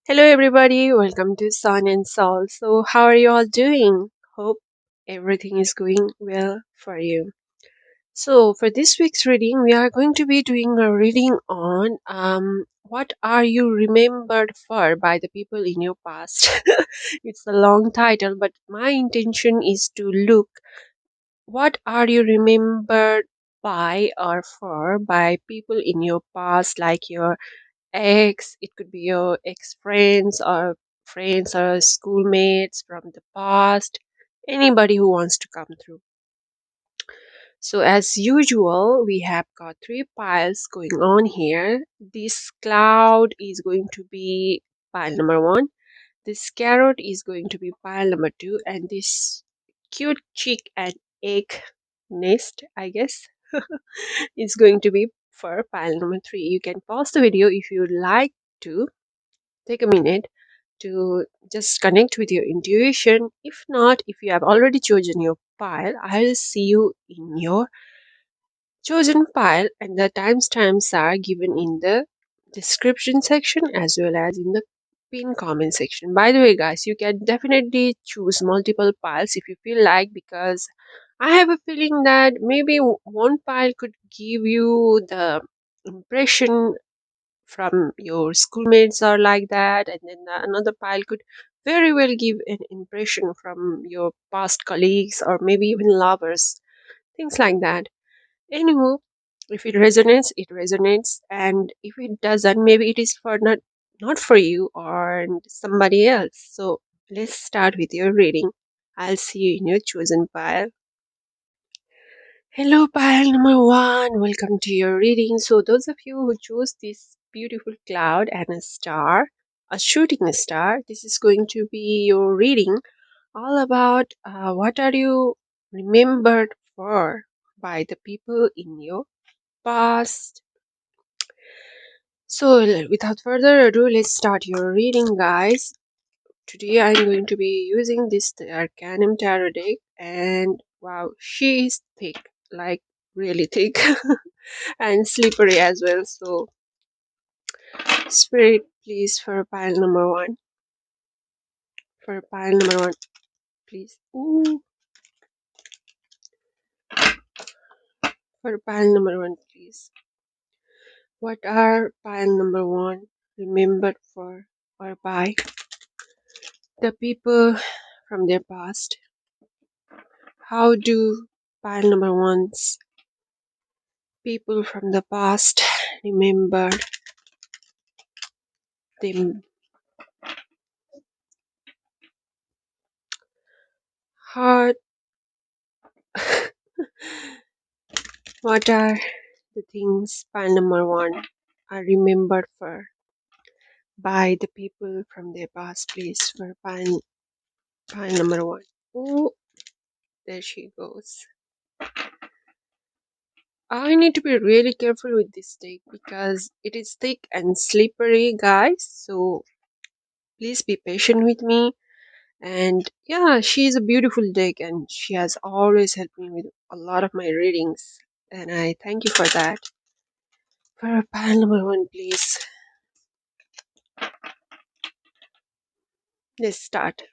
Hello, everybody. Welcome to Sun and Soul. So, how are you all doing? Hope everything is going well for you. So, for this week's reading, we are going to be doing a reading on what are you remembered for by the people in your past. It's a long title, but my intention is to look what are you remembered by or for by people in your past, like your ex, it could be your ex friends or schoolmates from the past, anybody who wants to come through. So, as usual, we have got three piles going on here. This cloud is going to be pile number one, this carrot is going to be pile number two, and this cute chick and egg nest, I guess, is going to be for pile number three. You can pause the video if you'd like to take a minute to just connect with your intuition. If not, if you have already chosen your pile, I'll see you in your chosen pile, and the timestamps are given in the description section as well as in the pin comment section. By the way, guys, you can definitely choose multiple piles if you feel like, because I have a feeling that maybe one pile could give you the impression from your schoolmates or like that, and then another pile could very well give an impression from your past colleagues or maybe even lovers, things like that. Anywho, if it resonates, and if it doesn't, maybe it is for not for you or somebody else. So let's start with your reading. I'll see you in your chosen pile. Hello, pile number one. Welcome to your reading. So, those of you who chose this beautiful cloud and a star, a shooting star, this is going to be your reading all about what are you remembered for by the people in your past. So, without further ado, let's start your reading, guys. Today, I'm going to be using this Arcanum Tarot deck, and wow, she is thick, like really thick. And slippery as well. So, spirit, please, for pile number one. For pile number one, please. Ooh, for pile number one, please. What are pile number one remembered for or by the people from their past? How do pile number one's people from the past remember them? How, what are the things pile number one are remembered for by the people from their past, please, for pile number one. Oh, there she goes. I need to be really careful with this deck because it is thick and slippery, guys. So please be patient with me. And yeah, she is a beautiful deck and she has always helped me with a lot of my readings. And I thank you for that. For pile number one, please. Let's start.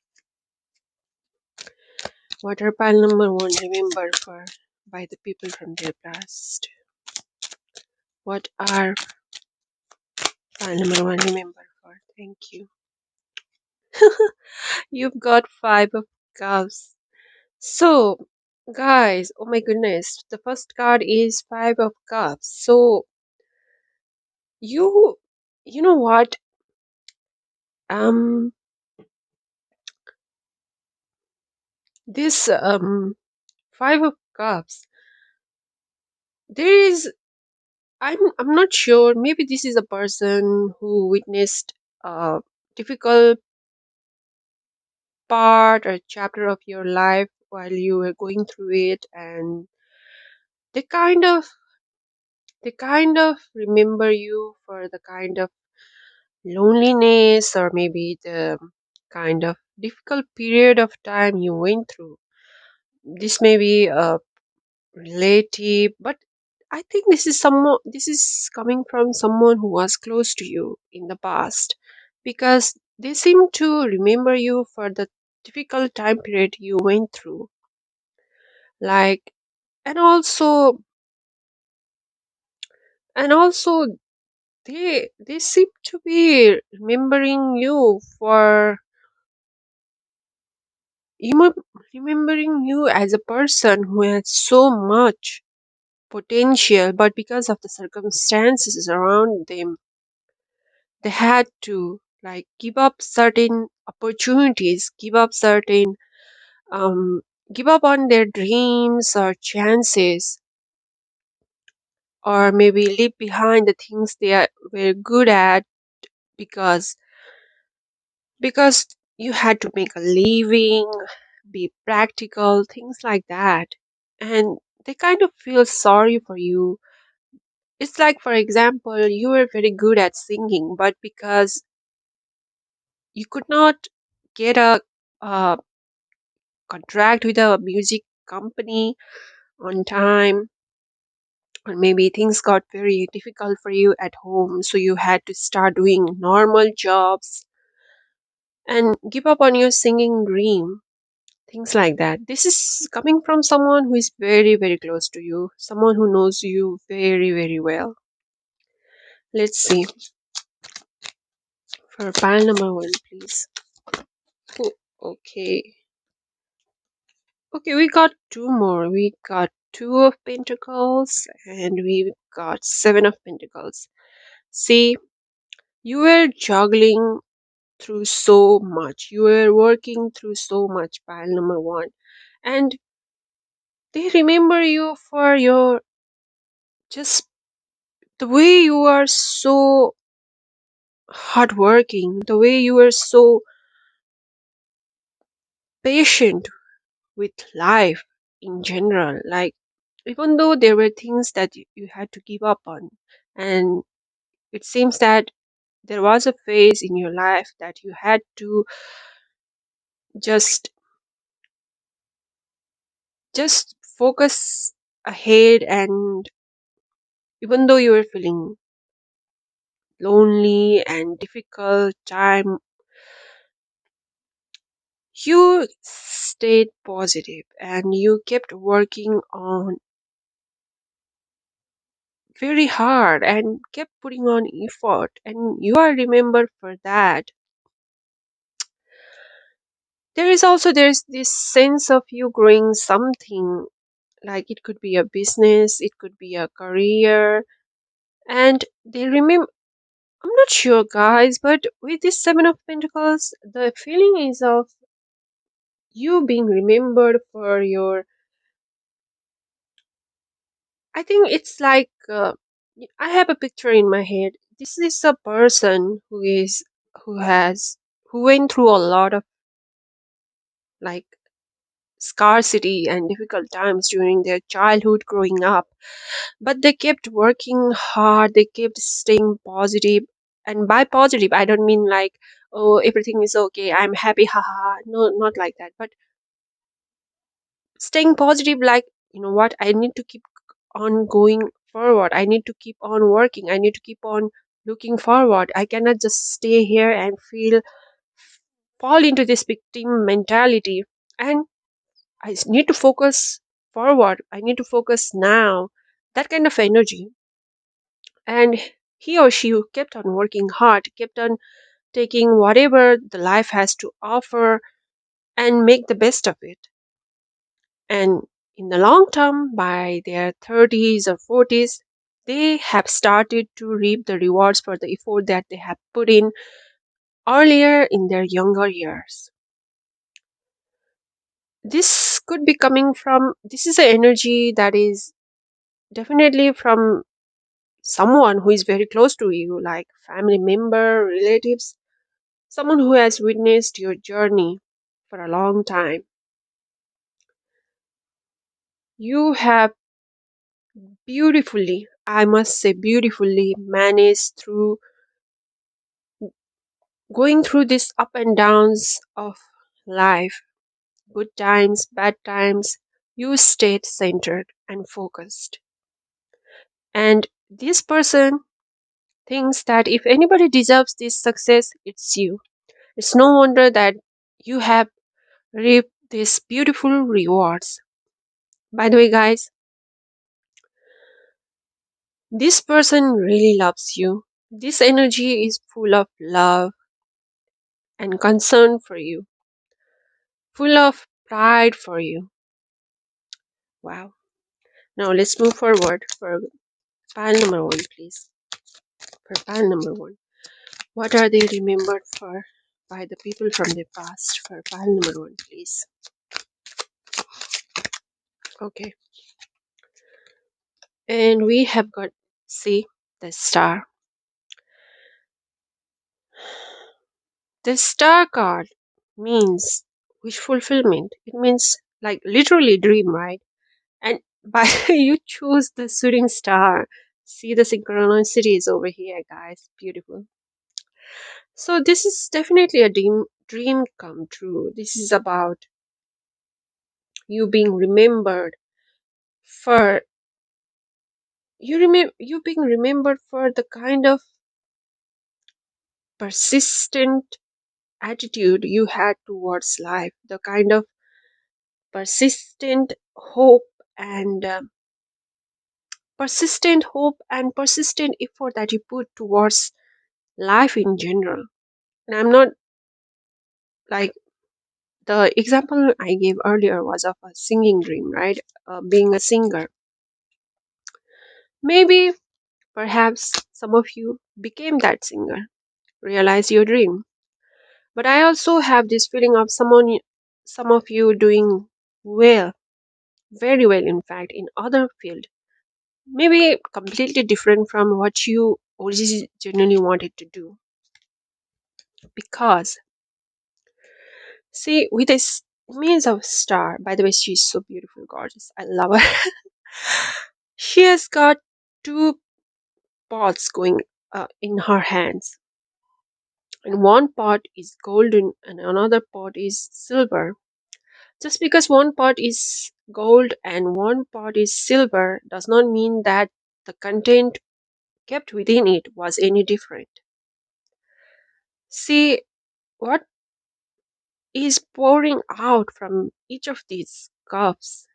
What are pile number one remembered for by the people from their past? What are pile number one remembered for? Thank you. You've got five of cups. So, guys, oh my goodness, the first card is five of cups. So, you, you know what? Um, this five of cups. There is, I'm not sure. Maybe this is a person who witnessed a difficult part or chapter of your life while you were going through it, and they kind of they kind of remember you for the kind of loneliness or maybe the kind of difficult period of time you went through. This may be a relative, but I think this is coming from someone who was close to you in the past. because they seem to remember you for the difficult time period you went through. Like, and also, and also, they seem to be remembering you for remembering you as a person who has so much potential, but because of the circumstances around them, they had to like give up certain opportunities, um, give up on their dreams or chances, or maybe leave behind the things were good at because because you had to make a living, be practical, things like that. And they kind of feel sorry for you. It's like, for example, you were very good at singing, but because you could not get a contract with a music company on time, or maybe things got very difficult for you at home, so you had to start doing normal jobs and give up on your singing dream. Things like that. This is coming from someone who is very, very close to you, someone who knows you very, very well. Let's see for pile number one, please. Oh, okay. Okay, we got two more. We got two of pentacles and we got seven of pentacles. See, you were juggling through so much. You were working through so much, pile number one. And they remember you for your just the way you are so hardworking, the way you were so patient with life in general. Like, even though there were things that you had to give up on, and it seems that there was a phase in your life that you had to just just focus ahead, and even though you were feeling lonely and difficult time, you stayed positive and you kept working on very hard and kept putting on effort, and you are remembered for that. There's this sense of you growing something, like it could be a business, it could be a career, and they remember. I'm not sure, guys, but with this seven of pentacles, the feeling is of you being remembered for your, I think it's like I have a picture in my head. This is a person who has who went through a lot of like scarcity and difficult times during their childhood growing up, but they kept working hard, they kept staying positive. And by positive, I don't mean like, oh, everything is okay, I'm happy, haha. No, not like that, but staying positive, like, you know what, I need to keep on going forward, I need to keep on working, I need to keep on looking forward. I cannot just stay here and fall into this victim mentality. And need to focus forward. I need to focus now. That kind of energy. And he or she kept on working hard, kept on taking whatever the life has to offer and make the best of it. And in the long term, by their 30s or 40s, they have started to reap the rewards for the effort that they have put in earlier in their younger years. This is an energy that is definitely from someone who is very close to you, like family member, relatives, someone who has witnessed your journey for a long time. You have beautifully, I must say, beautifully managed through going through this up and downs of life, good times, bad times. You stayed centered and focused. And this person, thinks that if anybody deserves this success, it's you. It's no wonder that you have reaped these beautiful rewards. By the way, guys, this person really loves you. This energy is full of love and concern for you, full of pride for you. Wow. Now let's move forward for pile number one, please. For pile number one. What are they remembered for by the people from the past? For pile number one, please. Okay. And we have got, see, the star. The star card means wish fulfillment. It means like literally dream, right? And by you choose the shooting star. See the synchronicities over here, guys. Beautiful. So this is definitely a dream come true. This is about you being remembered for you being remembered for the kind of persistent attitude you had towards life, the kind of persistent hope and persistent effort that you put towards life in general. And I'm not like the example I gave earlier was of a singing dream, right? Being a singer. Maybe, perhaps, some of you became that singer, realized your dream. But I also have this feeling of some of you doing well, very well, in fact, in other field. Maybe completely different from what you originally wanted to do. Because, see, with this image of star, by the way, she's so beautiful, gorgeous. I love her. She has got two pots going in her hands, and one pot is golden and another pot is silver. Just because one pot is gold and one pot is silver does not mean that the content kept within it was any different. See, what is pouring out from each of these cups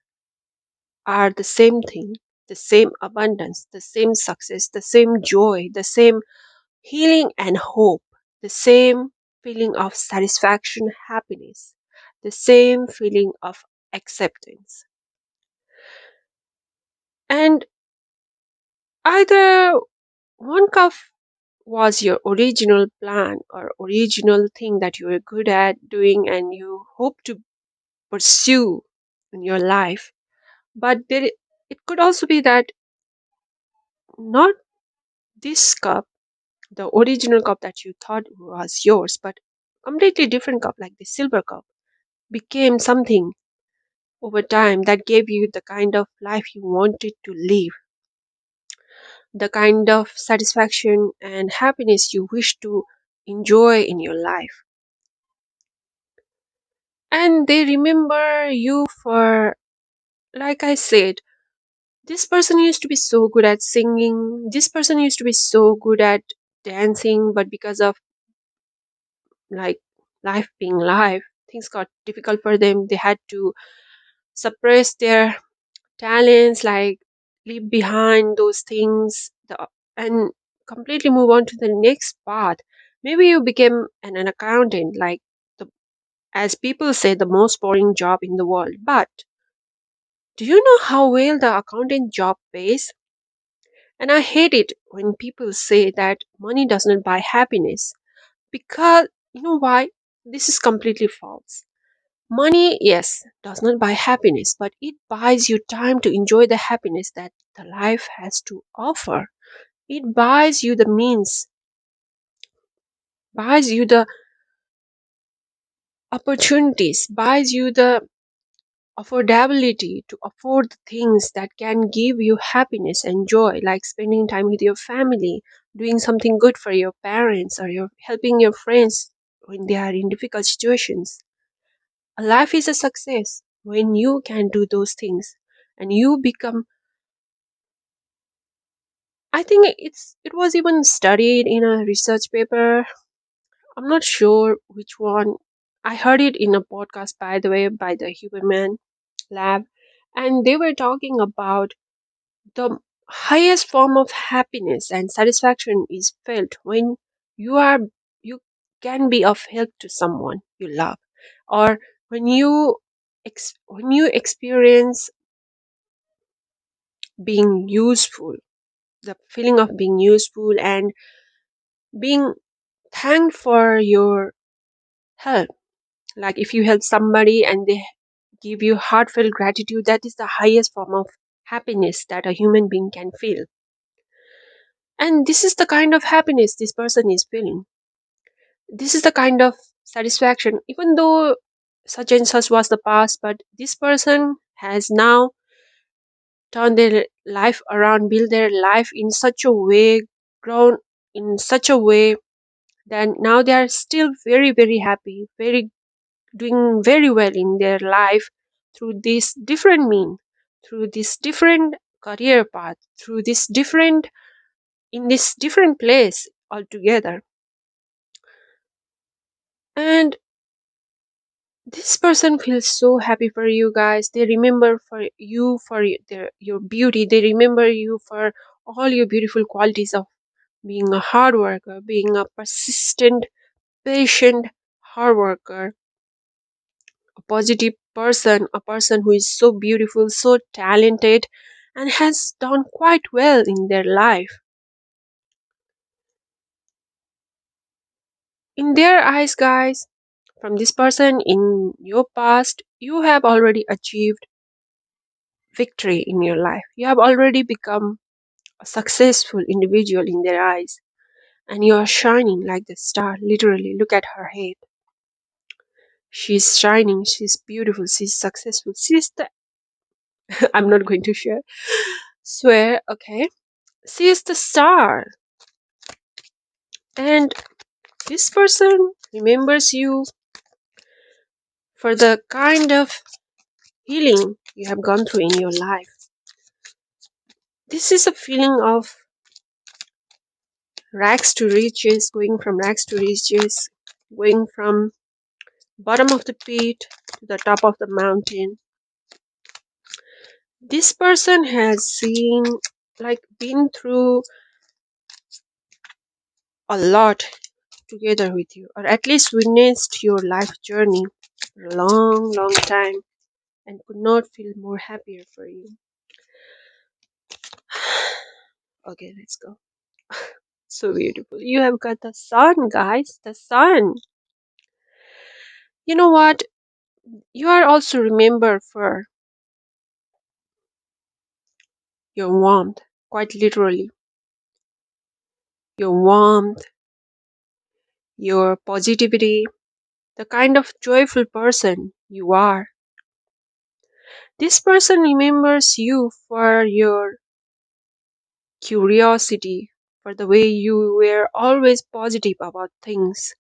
are the same thing, the same abundance, the same success, the same joy, the same healing and hope, the same feeling of satisfaction, happiness, the same feeling of acceptance. And either one cup was your original plan or original thing that you were good at doing and you hope to pursue in your life, but it could also be that not this cup, the original cup that you thought was yours, but completely different cup like the silver cup became something over time that gave you the kind of life you wanted to live, the kind of satisfaction and happiness you wish to enjoy in your life. And they remember you for, like I said, this person used to be so good at singing, this person used to be so good at dancing, but because of like life being life, things got difficult for them. They had to suppress their talents, like leave behind those things and completely move on to the next path. Maybe you became an accountant, like the, as people say, the most boring job in the world. But do you know how well the accountant job pays? And I hate it when people say that money does not buy happiness. Because, you know why? This is completely false. Money, yes, does not buy happiness, but it buys you time to enjoy the happiness that the life has to offer. It buys you the means, buys you the opportunities, buys you the affordability to afford the things that can give you happiness and joy, like spending time with your family, doing something good for your parents, or your helping your friends when they are in difficult situations. A life is a success when you can do those things and you become I think it was even studied in a research paper. I'm not sure which one. I heard it in a podcast, by the way, by the Human Man Lab, and they were talking about the highest form of happiness and satisfaction is felt when you are you can be of help to someone you love, or when when you experience being useful, the feeling of being useful and being thanked for your help. Like if you help somebody and they give you heartfelt gratitude, that is the highest form of happiness that a human being can feel. And this is the kind of happiness this person is feeling. This is the kind of satisfaction, even though such and such was the past, but this person has now turned their life around, built their life in such a way, grown in such a way that now they are still very, very happy, very doing very well in their life through this different mean, through this different career path, through this different in this different place altogether. And this person feels so happy for you guys. They remember for you for your beauty. They remember you for all your beautiful qualities of being a hard worker, being a persistent, patient hard worker, a positive person, a person who is so beautiful, so talented, and has done quite well in their life. In their eyes, guys, from this person in your past, you have already achieved victory in your life. You have already become a successful individual in their eyes, and you are shining like the star. Literally, look at her head. She's shining, she's beautiful, she's successful. She's the I'm not going to share. Swear, okay. She is the star. And this person remembers you for the kind of healing you have gone through in your life. This is a feeling of rags to riches, going from rags to riches, going from bottom of the pit to the top of the mountain. This person has seen, like, been through a lot together with you, or at least witnessed your life journey for a long, long time, and could not feel more happier for you. Okay, let's go. So beautiful. You have got the sun, guys. The sun. You know what? You are also remembered for your warmth, quite literally. Your warmth, your positivity, the kind of joyful person you are. This person remembers you for your curiosity, for the way you were always positive about things.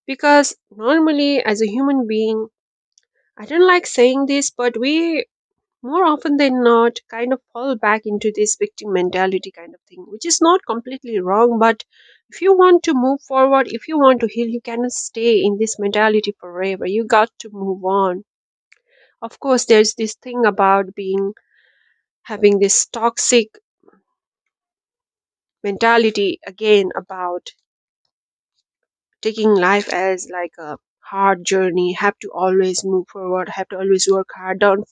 Because normally, as a human being, I don't like saying this, but we more often than not kind of fall back into this victim mentality kind of thing, which is not completely wrong. But if you want to move forward, if you want to heal, you cannot stay in this mentality forever. You got to move on. Of course, there's this thing about being having this toxic mentality again about taking life as like a hard journey, have to always move forward, have to always work hard, don't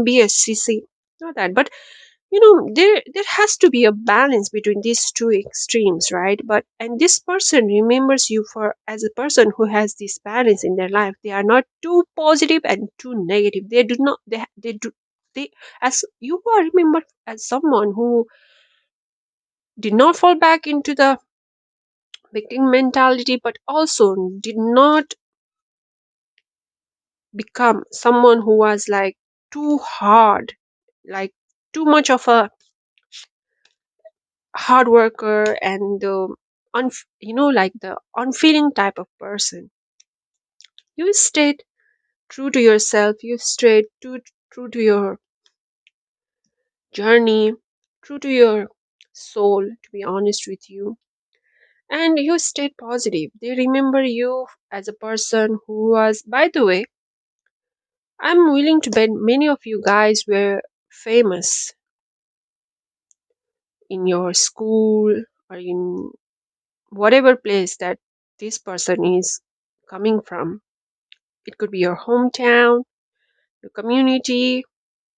be a sissy. Not that, but there has to be a balance between these two extremes, right? But and this person remembers you for as a person who has this balance in their life. They are not too positive and too negative. They do not they do they as you are remembered as someone who did not fall back into the victim mentality, but also did not become someone who was like too hard, like too much of a hard worker and like the unfeeling type of person. You stayed true to yourself. You stayed true to your journey, true to your soul, to be honest with you. And you stayed positive. They remember you as a person who was, by the way, I'm willing to bet many of you guys were famous in your school or in whatever place that this person is coming from. It could be your hometown, your community.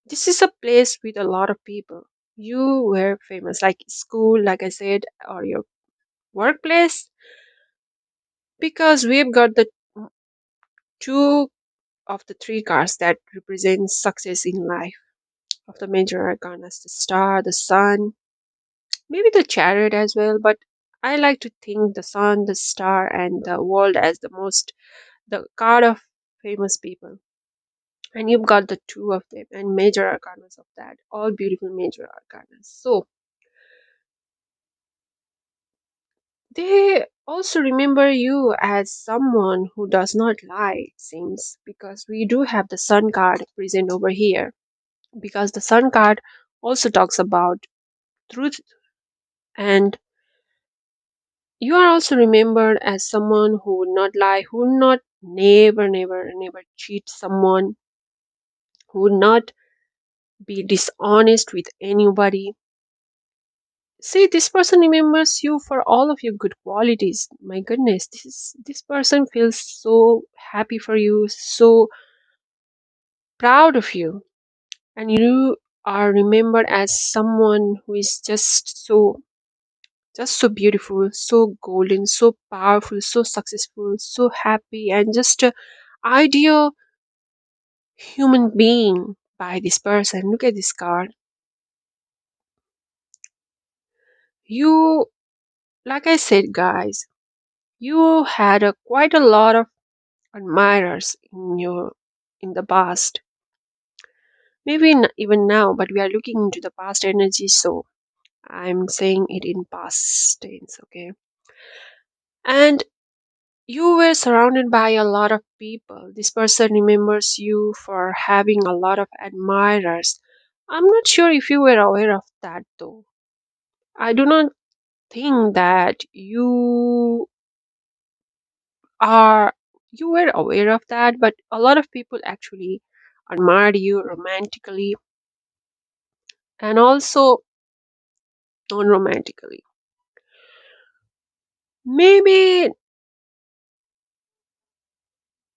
This is a place with a lot of people. You were famous, like school, like I said, or your workplace, because we've got the two of the three cards that represent success in life of the major arcanas: the star, the sun, maybe the chariot as well. But I like to think the sun, the star, and the world as the most, the card of famous people. And you've got the two of them and major arcanas of that, all beautiful major arcanas. So they also remember you as someone who does not lie, it seems, because we do have the sun card present over here. Because the sun card also talks about truth, and you are also remembered as someone who would not lie, who would not never cheat someone, who would not be dishonest with anybody. See, this person remembers you for all of your good qualities. My goodness, this person feels so happy for you, so proud of you, and you are remembered as someone who is just so beautiful, so golden, so powerful, so successful, so happy, and just a ideal human being by this person. Look at this card. You, like I said, guys, you had quite a lot of admirers in the past. Maybe even now, but we are looking into the past energy, so I'm saying it in past tense, okay? And you were surrounded by a lot of people. This person remembers you for having a lot of admirers. I'm not sure if you were aware of that though. I do not think that are you were aware of that, but a lot of people actually admired you romantically and also non-romantically. Maybe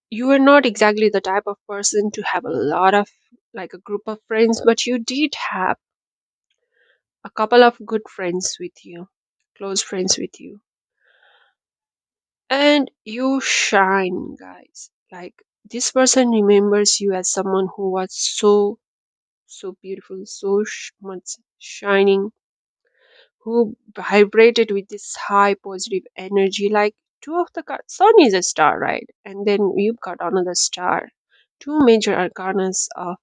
you were not exactly the type of person to have a lot of, like, a group of friends, but you did have a couple of good friends with you, close friends with you. And you shine, guys. Like, this person remembers you as someone who was so beautiful, so much shining, who vibrated with this high positive energy. Like, two of the cards, sun is a star, right? And then you've got another star. Two major arcanas of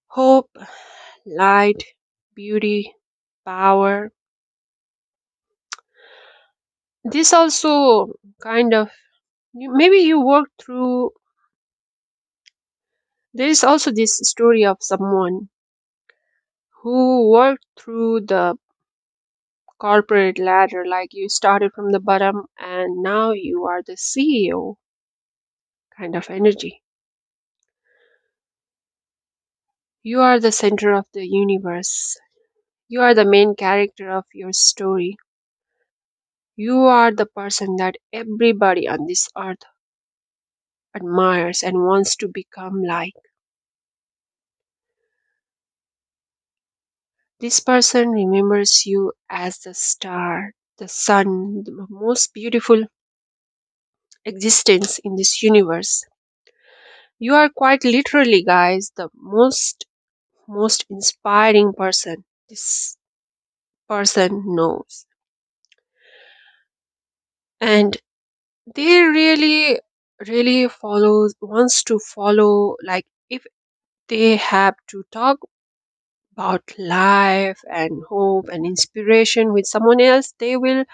hope, light, beauty, power. This also kind of, maybe you worked through, there is also this story of someone who worked through the corporate ladder, like you started from the bottom and now you are the CEO kind of energy. You are the center of the universe. You are the main character of your story. You are the person that everybody on this earth admires and wants to become like. This person remembers you as the star, the sun, the most beautiful existence in this universe. You are quite literally, guys, the most inspiring person this person knows. And they really wants to follow, like, if they have to talk about life and hope and inspiration with someone else, they will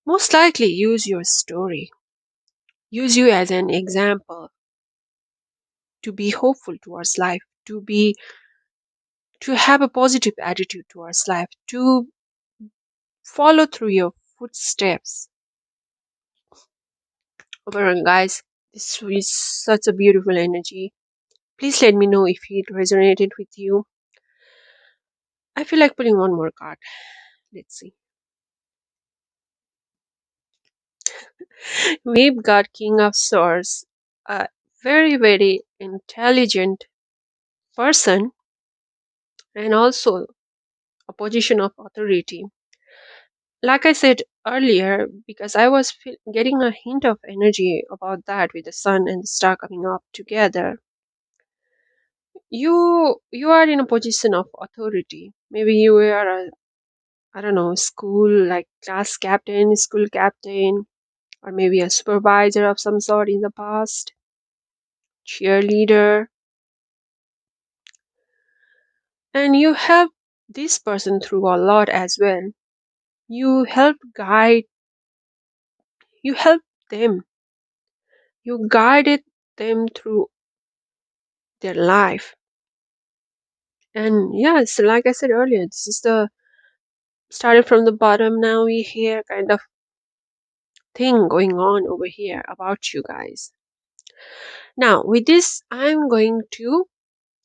most likely use your story, use you as an example to be hopeful towards life, to be to have a positive attitude towards life, to follow through your footsteps. Overall, guys, this is such a beautiful energy. Please let me know if it resonated with you. I feel like pulling one more card. Let's see. We've got King of Swords, a very, very intelligent person, and also a position of authority. Like I said earlier, because I was getting a hint of energy about that with the sun and the star coming up together. You are in a position of authority. Maybe you are a, I don't know, school like class captain, school captain, or maybe a supervisor of some sort in the past, cheerleader, and you help this person through a lot as well. You help guide, you help them, you guided them through their life. And yes, like I said earlier, this is the started from the bottom. Now we hear kind of thing going on over here about you guys. Now, with this, I'm going to.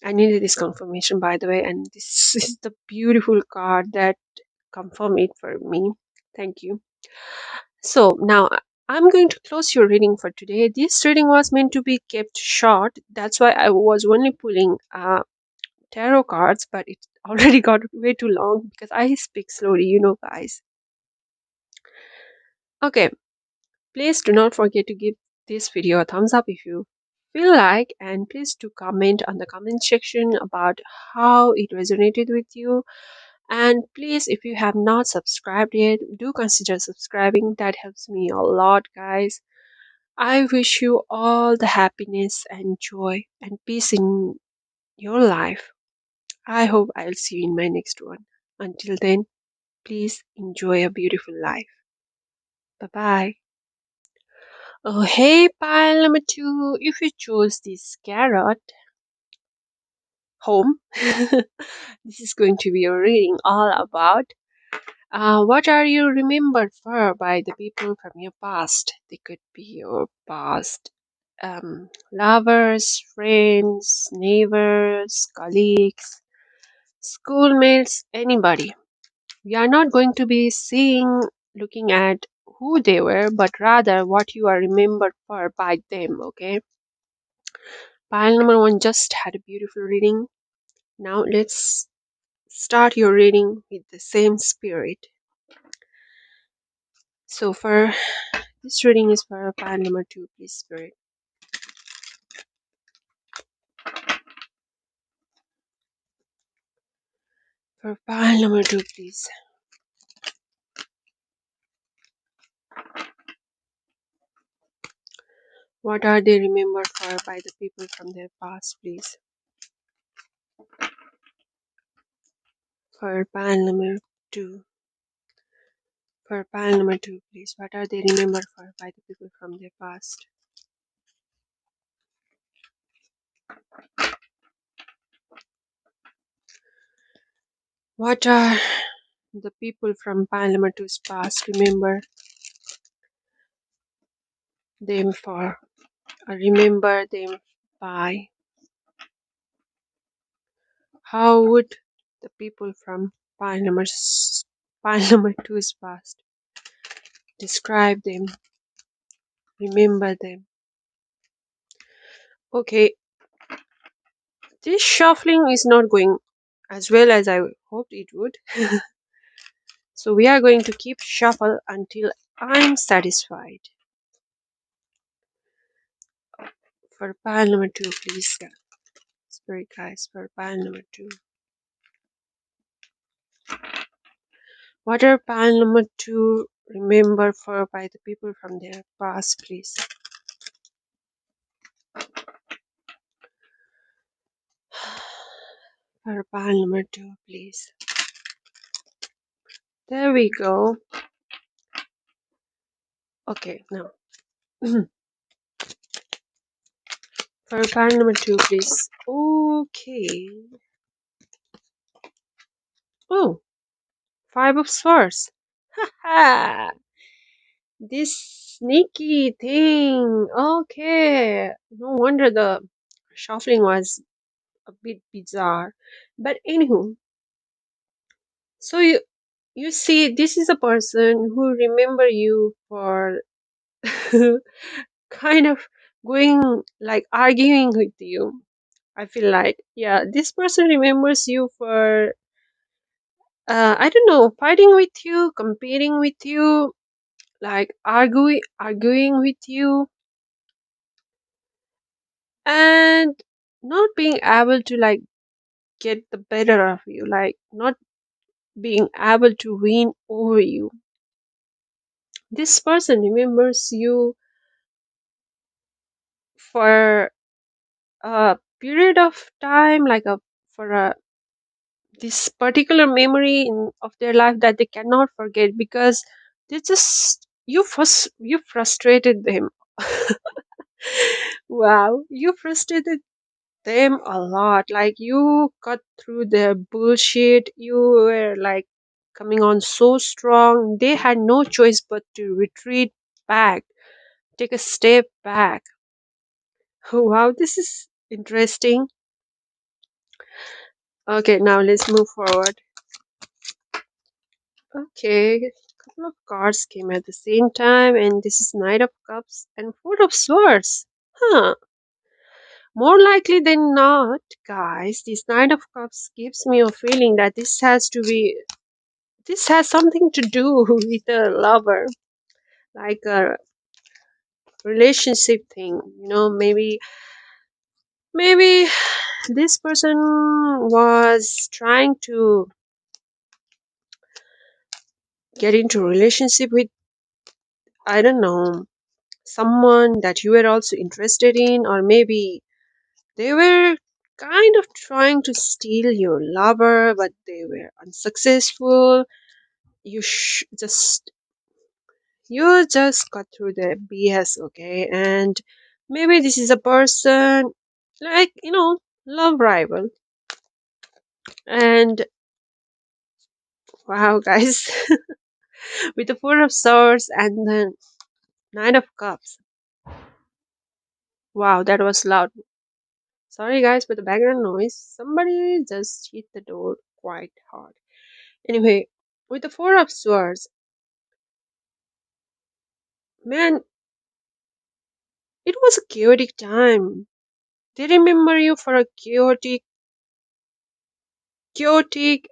I needed this confirmation, by the way, and this is the beautiful card that confirmed it for me. Thank you. So now I'm going to close your reading for today. This reading was meant to be kept short. That's why I was only pulling tarot cards, but it already got way too long because I speak slowly, guys. Okay, please do not forget to give this video a thumbs up if you feel like, and please do comment on the comment section about how it resonated with you. And please, if you have not subscribed yet, do consider subscribing. That helps me a lot, guys. I wish you all the happiness and joy and peace in your life. I hope I'll see you in my next one. Until then, please enjoy a beautiful life. Bye bye. Oh, hey, pile number two. If you chose this carrot home, this is going to be a reading all about what are you remembered for by the people from your past. They could be your past lovers, friends, neighbors, colleagues, schoolmates, anybody. We are not going to be looking at who they were, but rather what you are remembered for by them, okay? Pile number one just had a beautiful reading. Now let's start your reading with the same spirit. So for this reading is for pile number two, please, spirit. For pile number two, please. What are they remembered for by the people from their past, please? For pile number two. For pile number two, please. What are they remembered for by the people from their past? What are the people from pile number two's past remember them for? Or remember them by? How would the people from pile number two's past describe them, remember them? Okay, this shuffling is not going as well as I hoped it would. So we are going to keep shuffle until I'm satisfied. For pile number two, please. Spirit guys, for pile number two. What are pile number two remembered for by the people from their past, please? For pile number two, please. There we go. Okay, now. For pile number two, please. Okay. Oh, Five of Swords. Ha! This sneaky thing. Okay. No wonder the shuffling was a bit bizarre. But anywho, so you see, this is a person who remember you for kind of going like arguing with you. I feel like, yeah, this person remembers you for I don't know, fighting with you, competing with you, like arguing with you, and not being able to like get the better of you, like not being able to win over you. This person remembers you for a period of time, like a for a this particular memory of their life that they cannot forget because they just you frustrated them. Wow, you frustrated them a lot. Like you cut through their bullshit. You were like coming on so strong. They had no choice but to retreat back, take a step back. Wow, this is interesting. Okay, now let's move forward. Okay, a couple of cards came at the same time, and this is Knight of Cups and Four of Swords. Huh. More likely than not, guys, this Knight of Cups gives me a feeling that this has something to do with a lover, like a relationship thing. Maybe this person was trying to get into a relationship with, I don't know, someone that you were also interested in, or maybe they were kind of trying to steal your lover, but they were unsuccessful. You just got through the BS, okay? And maybe this is a person like, love rival. And wow, guys, with the Four of Swords and the Nine of Cups. Wow, that was loud. Sorry, guys, for the background noise. Somebody just hit the door quite hard. Anyway, with the Four of Swords, man, it was a chaotic time. They remember you for a chaotic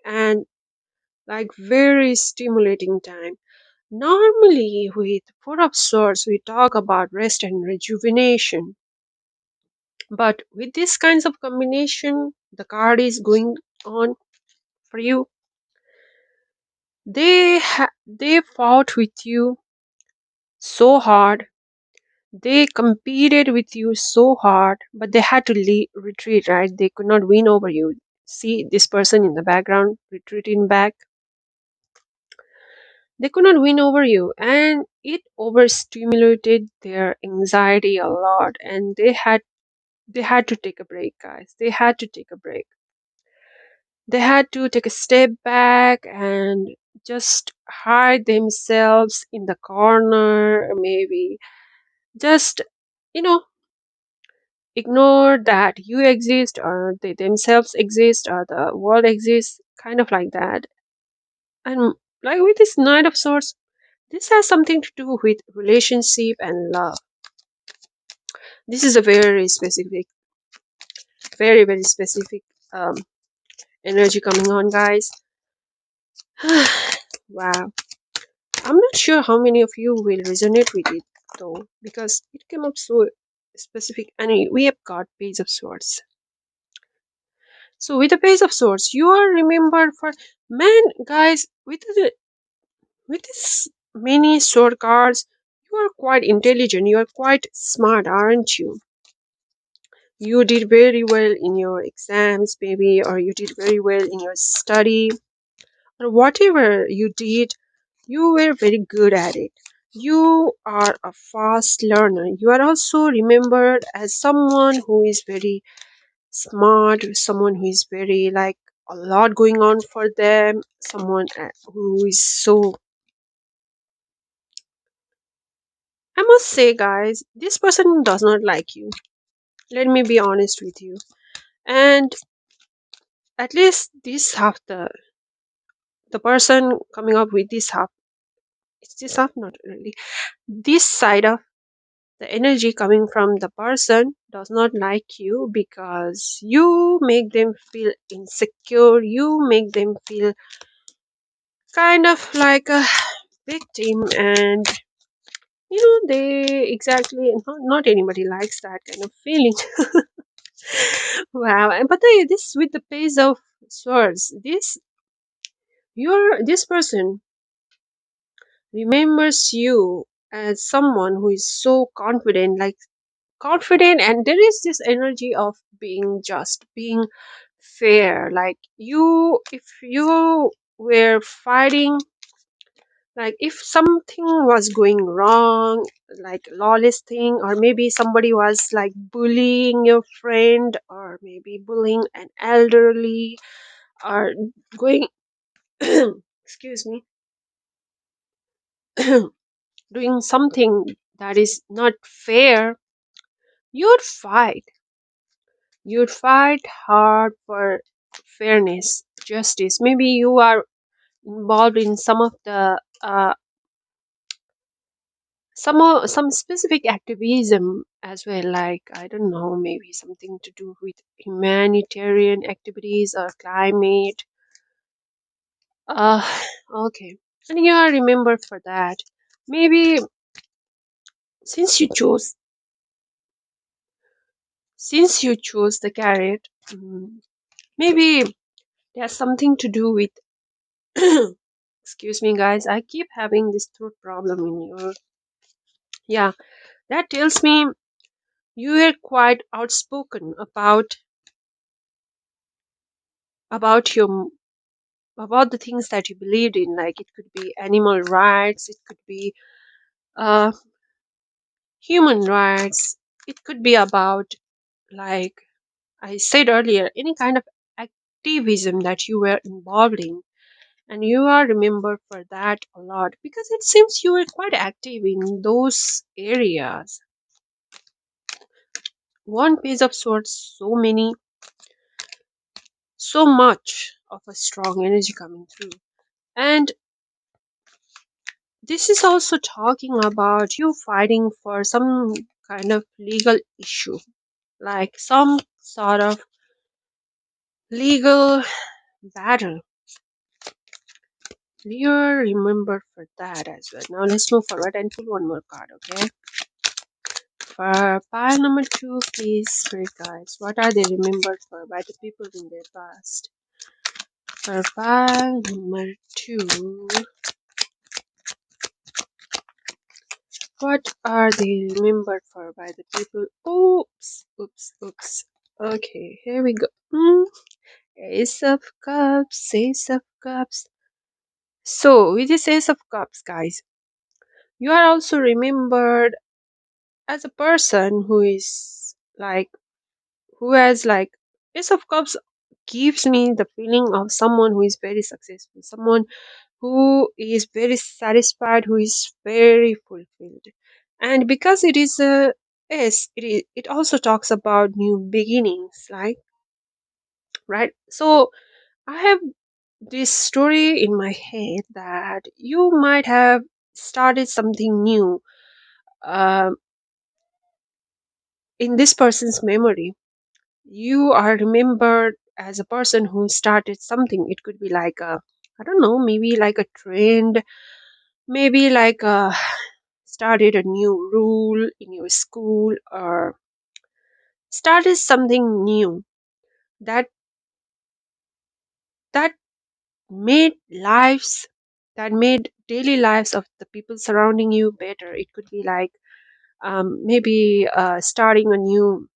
and like very stimulating time. Normally, with Four of Swords, we talk about rest and rejuvenation. But with these kinds of combination, the card is going on for you. They fought with you so hard. They competed with you so hard, but they had to retreat, right? They could not win over you. See this person in the background retreating back. They could not win over you, and it overstimulated their anxiety a lot, and they had to take a break, guys. They had to take a break. They had to take a step back and just hide themselves in the corner, maybe just you know ignore that you exist or they themselves exist or the world exists, kind of like that. And like with this Knight of Swords, this has something to do with relationship and love. This is a very specific, very, very specific um, energy coming on, guys. Wow. I'm not sure how many of you will resonate with it, though, because it came up so specific. And we have got Page of Swords. So, with the Page of Swords, you are remembered for, man, guys, with this many sword cards, you are quite intelligent, you are quite smart, aren't you? You did very well in your exams, maybe, or you did very well in your study, or whatever you did, you were very good at it. You are a fast learner. You are also remembered as someone who is very smart, someone who is very like a lot going on for them, someone who is so, I must say guys, this person does not like you. Let me be honest with you. And at least this half, the person coming up with this half, it's this half, not really, this side of the energy coming from the person does not like you because you make them feel insecure, you make them feel kind of like a victim, and they exactly, not anybody likes that kind of feeling. Wow. And but this with the pace of swords, this person remembers you as someone who is so confident, like confident, and there is this energy of being just, being fair. Like you, if you were fighting, like if something was going wrong, like lawless thing, or maybe somebody was like bullying your friend, or maybe bullying an elderly, or going excuse me, doing something that is not fair, you'd fight. You'd fight hard for fairness, justice. Maybe you are involved in some of the some specific activism as well, like I don't know, maybe something to do with humanitarian activities or climate. Uh, okay, and you are remembered for that. Maybe since you chose since you chose the carrot, maybe there's something to do with excuse me guys, I keep having this throat problem in your, yeah, that tells me you were quite outspoken about your about the things that you believed in. Like it could be animal rights, it could be uh human rights, it could be about, like I said earlier, any kind of activism that you were involved in. And you are remembered for that a lot because it seems you were quite active in those areas. One page of swords, so many, so much of a strong energy coming through. And this is also talking about you fighting for some kind of legal issue, like some sort of legal battle. You're remembered for that as well. Now let's move forward and pull one more card, okay? For pile number two, please, spirit guides. What are they remembered for by the people in their past? For pile number two, what are they remembered for by the people? Oops, oops, oops. Okay, here we go. Ace of Cups, Ace of Cups. So, with this Ace of Cups, guys, you are also remembered as a person who is like, who has like, Ace of Cups gives me the feeling of someone who is very successful, someone who is very satisfied, who is very fulfilled. And because it is a S, it also talks about new beginnings, like, right? So I have this story in my head that you might have started something new um, in this person's memory. You are remembered as a person who started something. It could be like a, I don't know, maybe like a trend, maybe like a started a new rule in your school, or started something new that that made lives, that made daily lives of the people surrounding you better. It could be like maybe starting a new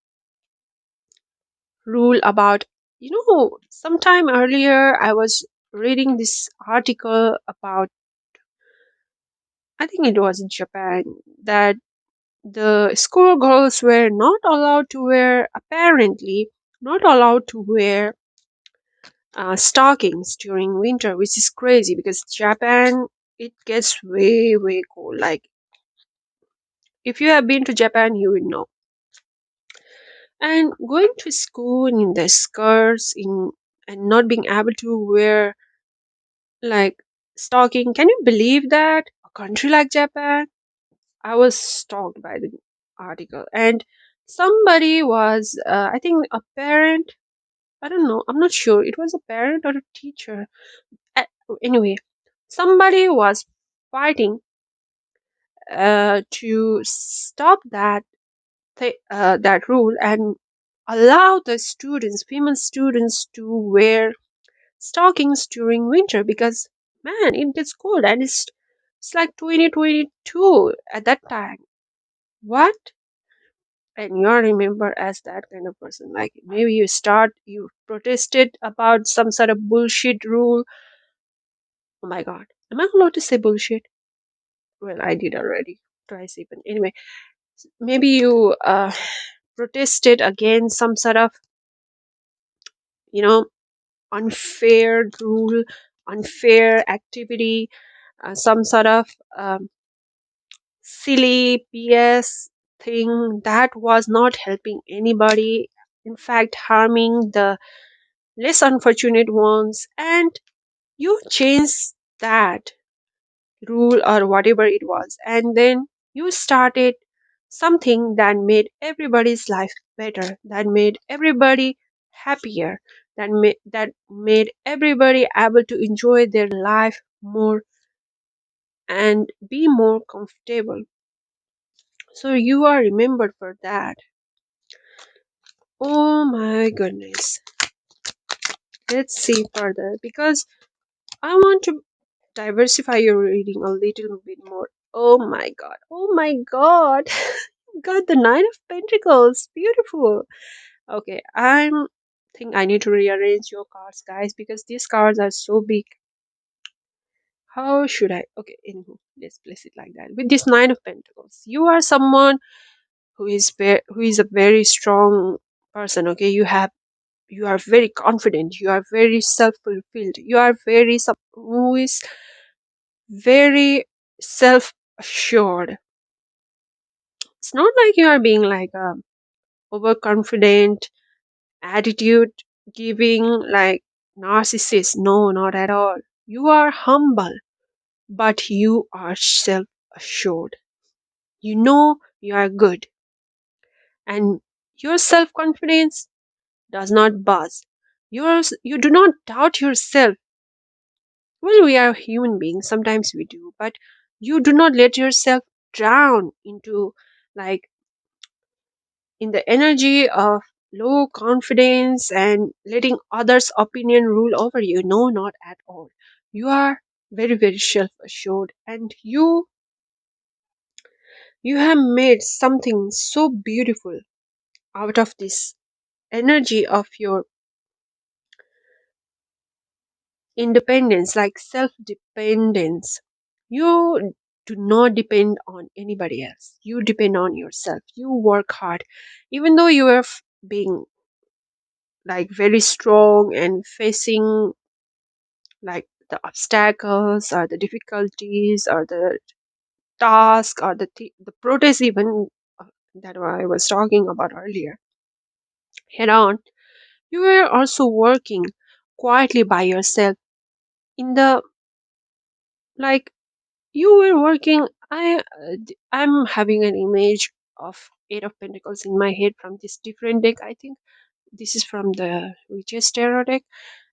rule about, sometime earlier I was reading this article about, I think it was in Japan, that the schoolgirls were not allowed to wear, apparently not allowed to wear stockings during winter, which is crazy because Japan, it gets way way cold. Like if you have been to Japan, you will know. And going to school in the skirts in and not being able to wear like stocking. Can you believe that? A country like Japan? I was stalked by the article, and somebody was, I think, a parent. I don't know. I'm not sure. It was a parent or a teacher. Uh, Anyway, somebody was fighting to stop that rule and allow the students, female students, to wear stockings during winter because man, it gets cold and it's like 2022 at that time. What? And you're remembered as that kind of person. Like maybe you protested about some sort of bullshit rule. Oh my god. Am I allowed to say bullshit? Well, I did already. Twice even. Anyway, maybe you protested against some sort of, you know, unfair rule, unfair activity, some sort of silly PS thing that was not helping anybody, in fact, harming the less unfortunate ones, and you changed that rule or whatever it was, and then you started something that made everybody's life better, that made everybody happier, that made everybody able to enjoy their life more and be more comfortable. So you are remembered for that. Oh my goodness. Let's see further because I want to diversify your reading a little bit more. Oh my god. Oh my god. Got the Nine of Pentacles. Beautiful. Okay, I'm think I need to rearrange your cards, guys, because these cards are so big. How should I? Okay, anywho, let's place it like that. With this Nine of Pentacles, you are someone who is a very strong person. Okay, you are very confident. You are very self fulfilled. You are who is very self assured. It's not like you are being like overconfident attitude giving like narcissist. No, not at all. You are humble, but you are self assured. You know you are good, and your self confidence does not buzz. You do not doubt yourself. Well, we are human beings, sometimes we do, but you do not let yourself drown into like in the energy of low confidence and letting others' opinion rule over you. No, not at all. You are very, very self assured, and you have made something so beautiful out of this energy of your independence, like self dependence. You do not depend on anybody else. You depend on yourself. You work hard. Even though you are being like very strong and facing like the obstacles or the difficulties or the task or the protest even that I was talking about earlier head on, you were also working quietly by yourself in the like you were working. I'm having an image of Eight of Pentacles in my head from this different deck. I think this is from the Witch's Tarot deck,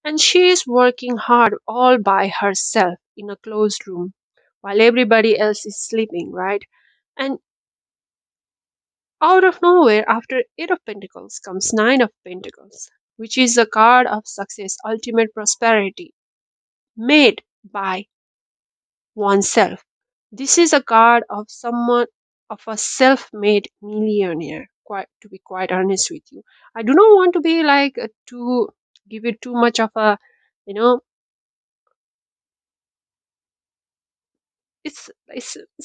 and she is working hard all by herself in a closed room while everybody else is sleeping, right? And out of nowhere, after Eight of Pentacles comes Nine of Pentacles, which is a card of success, ultimate prosperity, made by oneself. This is a card of someone of a self-made millionaire. Quite to be quite honest with you, I do not want to be like to give you too much of a, you know, it's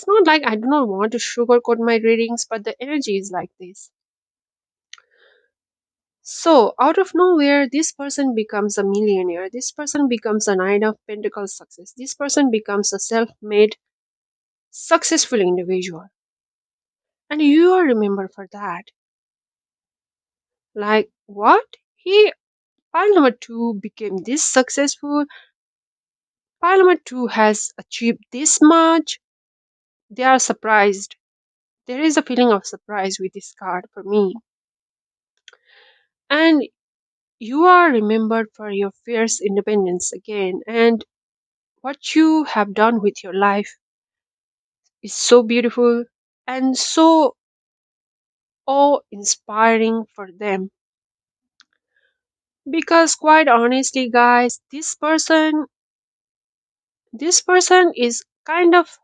not like I do not want to sugarcoat my readings, but the energy is like this. So, out of nowhere, this person becomes a millionaire. This person becomes a Nine of Pentacles success. This person becomes a self made, successful individual. And you are remembered for that. Like, what? He, pile number two, became this successful. Pile number two has achieved this much. They are surprised. There is a feeling of surprise with this card for me. And you are remembered for your fierce independence again. And what you have done with your life is so beautiful and so awe inspiring for them. Because quite honestly, guys, this person is kind of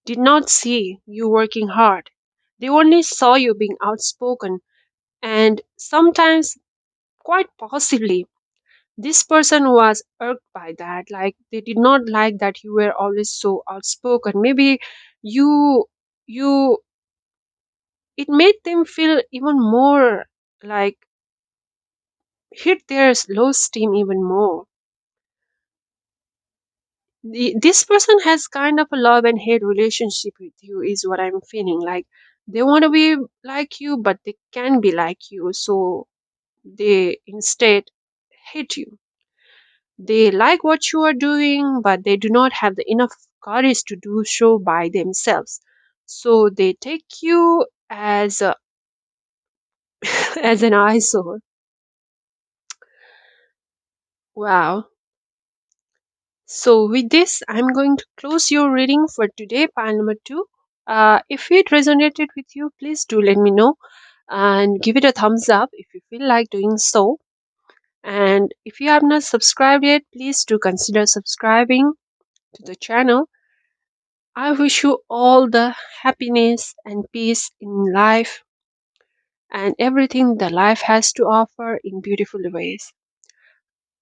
did not see you working hard. They only saw you being outspoken, and sometimes, quite possibly, this person was irked by that. Like, they did not like that you were always so outspoken. Maybe you, you, it made them feel even more like hit their low steam even more. This person has kind of a love and hate relationship with you, is what I'm feeling. Like, they want to be like you, but they can be like you, so they instead hate you. They like what you are doing, but they do not have the enough courage to do so by themselves. So they take you as a, as an eyesore. Wow. So with this, I'm going to close your reading for today, pile number two. If it resonated with you, please do let me know and give it a thumbs up if you feel like doing so. And if you have not subscribed yet, please do consider subscribing to the channel. I wish you all the happiness and peace in life and everything that life has to offer in beautiful ways.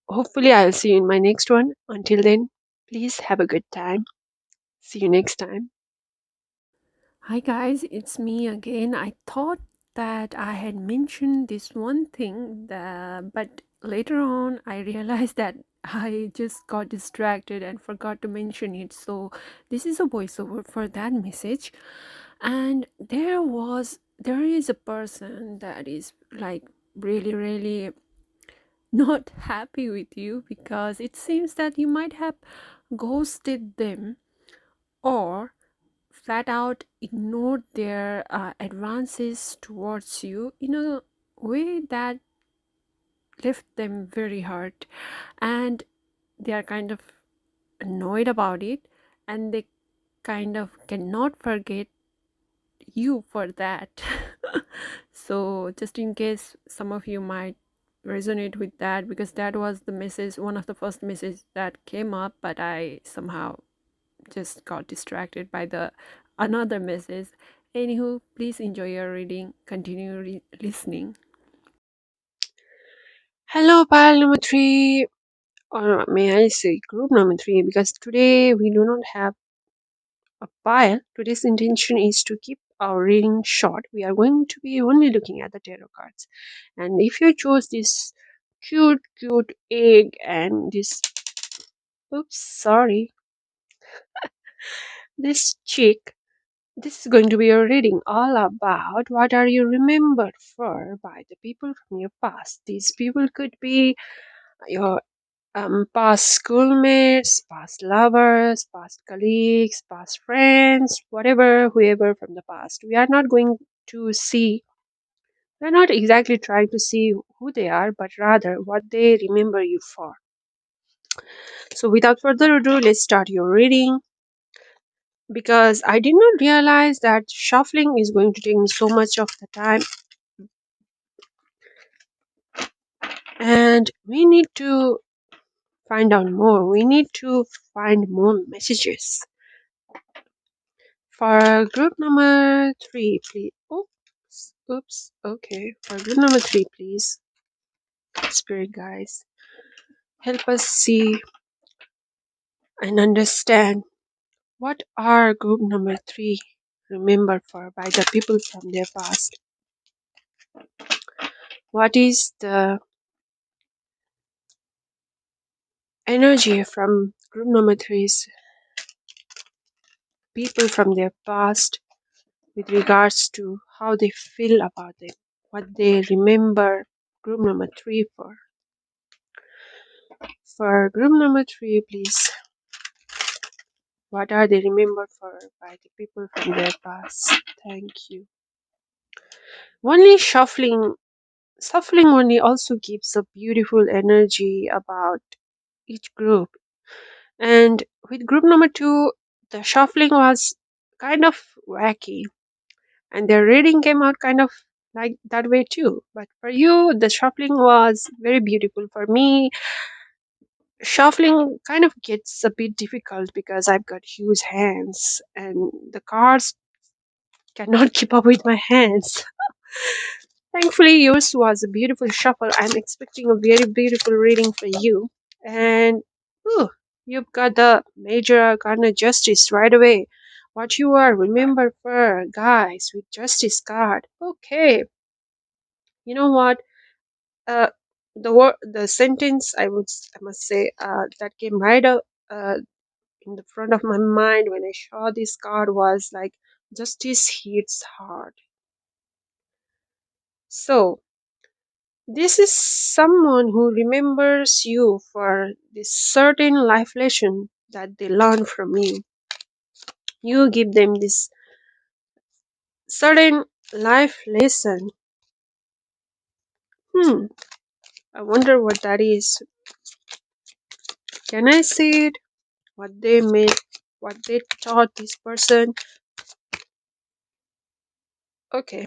Hopefully, I'll see you in my next one. Until then, please have a good time. See you next time. Hi guys, it's me again. I thought that I had mentioned this one thing, but later on I realized that I just got distracted and forgot to mention it. So this is a voiceover for that message. And there is a person that is like really not happy with you because it seems that you might have ghosted them or flat out ignored their advances towards you in a way that left them very hurt, and they are kind of annoyed about it, and they kind of cannot forget you for that. So just in case some of you might resonate with that, because that was the message, one of the first messages that came up, but I somehow just got distracted by the another message. Anywho, please enjoy your reading. Continue listening. Hello, pile number three, or may I say group number three, because today we do not have a pile. Today's intention is to keep our reading short. We are going to be only looking at the tarot cards. And if you chose this cute egg and this, oops, sorry, this chick, this is going to be a reading all about what are you remembered for by the people from your past. These people could be your past schoolmates, past lovers, past colleagues, past friends, whatever, whoever from the past. We are not going to see, we're not exactly trying to see who they are, but rather what they remember you for. So, without further ado, let's start your reading, because I did not realize that shuffling is going to take me so much of the time, and we need to find out more. We need to find more messages. For group number three, please. Oops, oops. Okay, for group number three, please. Spirit guys, help us see and understand what are group number three remembered for by the people from their past. What is the energy from group number three's people from their past with regards to how they feel about them, what they remember group number three for? For group number three, please, what are they remembered for by the people from their past? Thank you. Only shuffling only also gives a beautiful energy about each group. And with group number two, the shuffling was kind of wacky, and their reading came out kind of like that way too. But for you, the shuffling was very beautiful. For me, shuffling kind of gets a bit difficult because I've got huge hands, and the cards cannot keep up with my hands. Thankfully, yours was a beautiful shuffle. I'm expecting a very beautiful reading for you. And ooh, you've got the major arcana justice right away. What you are, remember for guys with justice card. Okay, you know what? Uh, the sentence I must say that came right up in the front of my mind when I saw this card was like justice hits hard. So this is someone who remembers you for this certain life lesson that they learn from you. You give them this certain life lesson. Hmm, I wonder what that is. Can I see it? What they made, what they taught this person? Okay,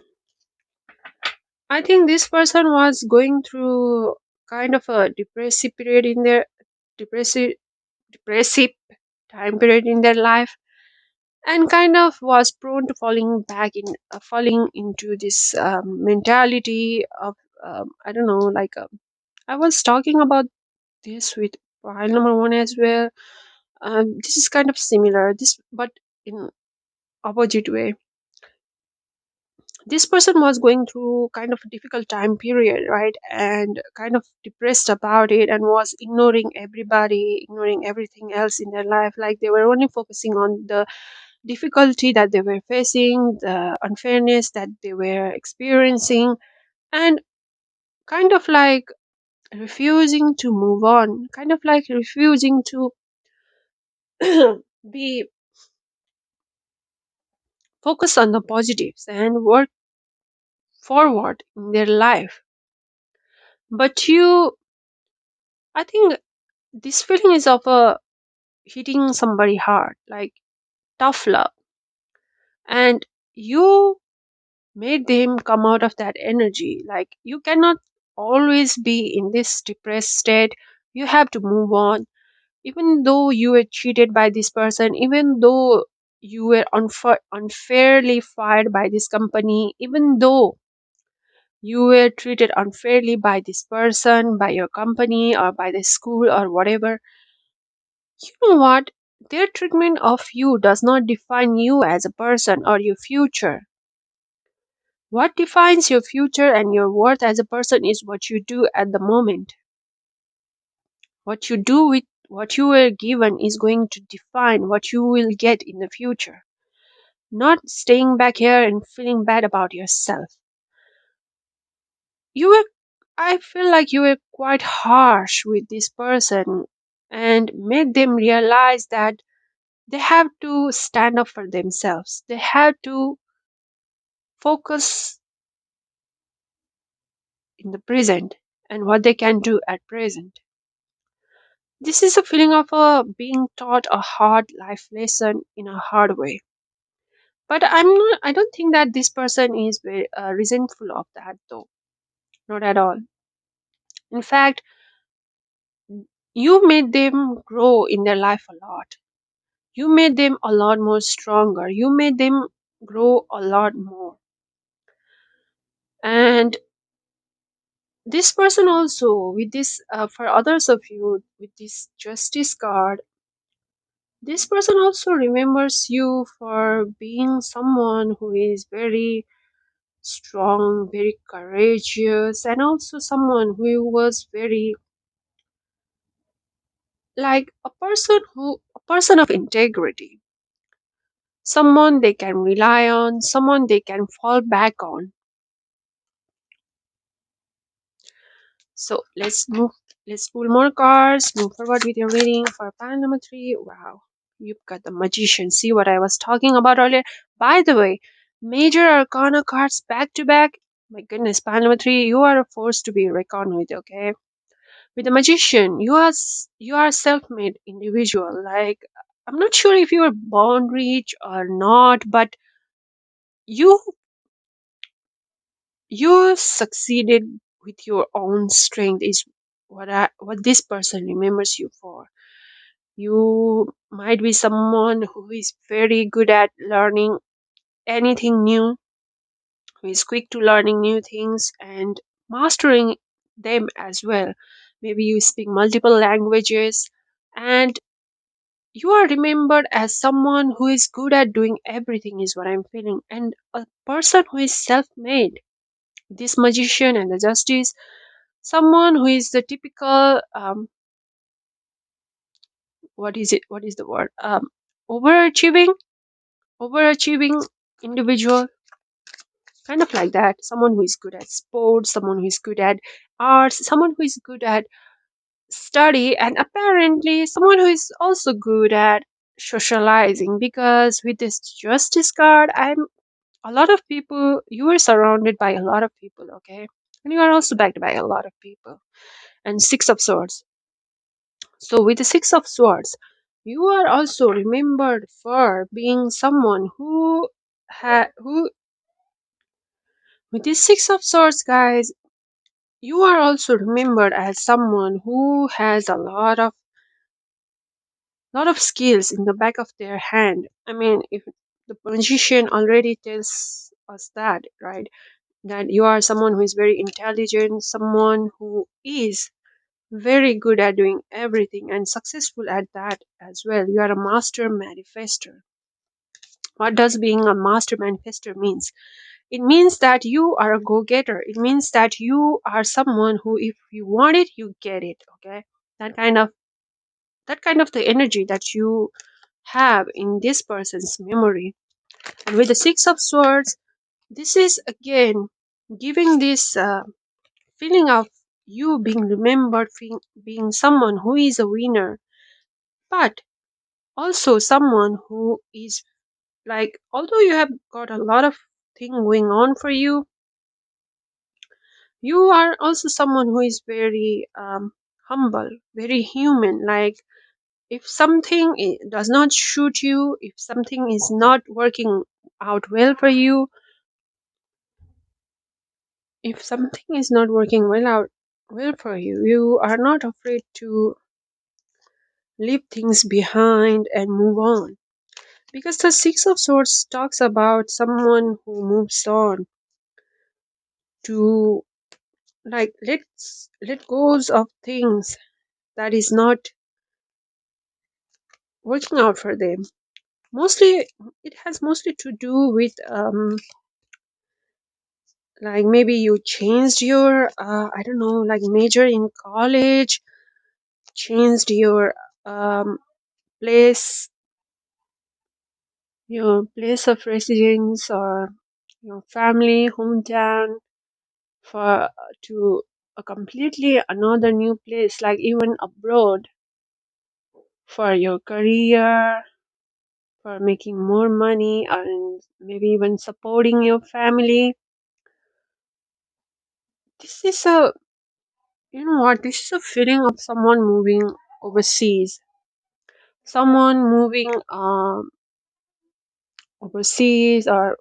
I think this person was going through kind of a depressive period in their depressive depressive time period in their life, and kind of was prone to falling into this mentality of I don't know, like I was talking about this with file number one as well. This is kind of similar, this but in opposite way. This person was going through kind of a difficult time period, right, and kind of depressed about it, and was ignoring everybody, ignoring everything else in their life, like they were only focusing on the difficulty that they were facing, the unfairness that they were experiencing, and kind of like refusing to move on, kind of like refusing to be focused on the positives and work forward in their life. But you, I think this feeling is of a hitting somebody hard, like tough love, and you made them come out of that energy. Like you cannot always be in this depressed state. You have to move on, even though you were cheated by this person, even though you were unfairly fired by this company, even though you were treated unfairly by this person, by your company, or by the school, or whatever. You know what? Their treatment of you does not define you as a person or your future. What defines your future and your worth as a person is what you do at the moment. What you do with what you were given is going to define what you will get in the future. Not staying back here and feeling bad about yourself. You were, I feel like you were quite harsh with this person and made them realize that they have to stand up for themselves. They have to focus in the present and what they can do at present. This is a feeling of being taught a hard life lesson in a hard way. But I don't think that this person is very resentful of that though. Not at all. In fact, you made them grow in their life a lot. You made them a lot more stronger. You made them grow a lot more. And this person also, with this, for others of you, with this justice card, this person also remembers you for being someone who is very strong, very courageous, and also someone who was very like a person of integrity, someone they can rely on, someone they can fall back on. So let's pull more cards, move forward with your reading for pile number 3. Wow, you've got the magician. See what I was talking about earlier? By the way, major arcana cards back to back. My goodness, pile number 3, you are a force to be reckoned with, okay? With the magician, you are a self-made individual. Like, I'm not sure if you were born rich or not, but you you succeeded with your own strength is what this person remembers you for. You might be someone who is very good at learning anything new, who is quick to learning new things and mastering them as well. Maybe you speak multiple languages, and you are remembered as someone who is good at doing everything, is what I'm feeling, and a person who is self made. This magician and the justice, someone who is the typical what is the word overachieving overachieving individual, kind of like that. Someone who is good at sports, someone who is good at arts, someone who is good at study, and apparently someone who is also good at socializing, because with this justice card, I'm a lot of people, you are surrounded by a lot of people, okay, and you are also backed by a lot of people. And six of swords, so with the six of swords, you are also remembered for being someone who with this six of swords, guys, you are also remembered as someone who has a lot of skills in the back of their hand. I mean, if the magician already tells us that, right? That you are someone who is very intelligent, someone who is very good at doing everything and successful at that as well. You are a master manifester. What does being a master manifester means? It means that you are a go-getter. It means that you are someone who, if you want it, you get it. Okay, that kind of the energy that you have in this person's memory. And with the six of swords, this is again giving this feeling of you being remembered, being someone who is a winner, but also someone who is like, although you have got a lot of thing going on for you, you are also someone who is very humble, very human. Like, if something does not suit you, if something is not working out well for you, if something is not working well for you, you are not afraid to leave things behind and move on. Because the Six of Swords talks about someone who moves on to, like, let goes of things that is not working out for them. Mostly, it has mostly to do with like maybe you changed your I don't know, like major in college, changed your um place place of residence, or your family hometown, for to a completely another new place, like even abroad, for your career, for making more money, and maybe even supporting your family. This is a, you know what, this is a feeling of someone moving overseas, someone moving overseas, or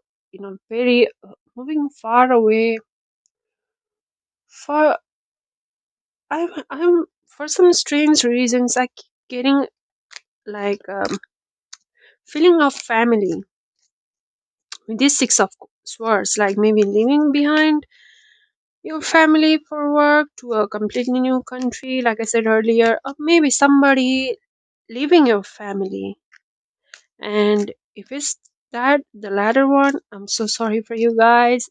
very moving far away. For I'm for some strange reasons I keep getting like feeling of family with this six of swords, like maybe leaving behind your family for work to a completely new country, like I said earlier, or maybe somebody leaving your family. And if it's that, the latter one, I'm so sorry for you guys.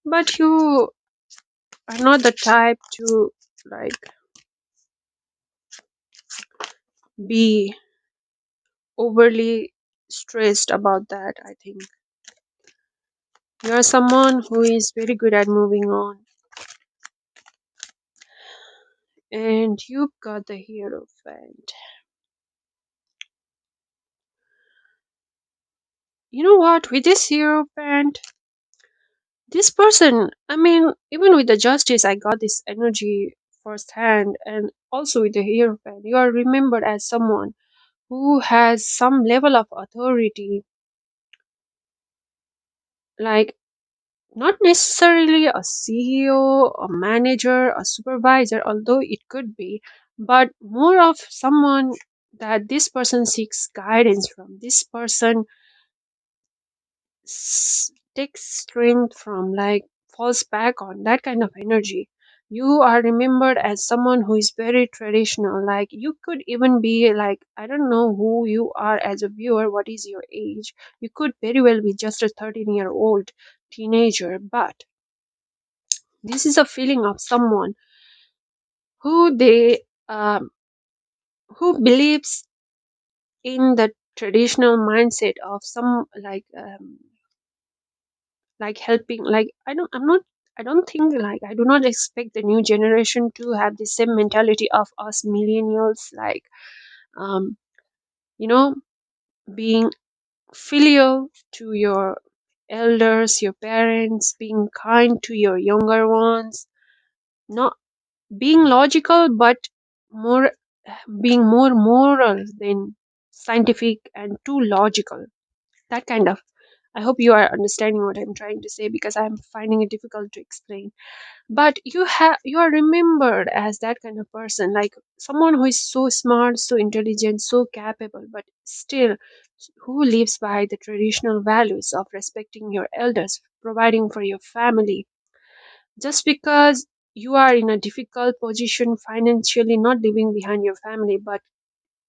but you are not the type to like be overly stressed about that. I think you are someone who is very good at moving on, and you've got the hierophant. You know what? With this hierophant, this person, I mean, even with the justice, I got this energy firsthand, and also with the hierophant, you are remembered as someone who has some level of authority, like not necessarily a CEO, a manager, a supervisor, although it could be, but more of someone that this person seeks guidance from. This person takes strength from, like falls back on that kind of energy. You are remembered as someone who is very traditional. Like you could even be like, I don't know who you are as a viewer, what is your age. You could very well be just a 13-year-old teenager, but this is a feeling of someone who they who believes in the traditional mindset of some like helping, like I don't think, like I do not expect the new generation to have the same mentality of us millennials, like um you know being filial to your elders, your parents, being kind to your younger ones, not being logical, but more being more moral than scientific and too logical. That kind of, I hope you are understanding what I'm trying to say, because I'm finding it difficult to explain. But you are remembered as that kind of person, like someone who is so smart, so intelligent, so capable, but still who lives by the traditional values of respecting your elders, providing for your family. Just because you are in a difficult position financially, not living behind your family, but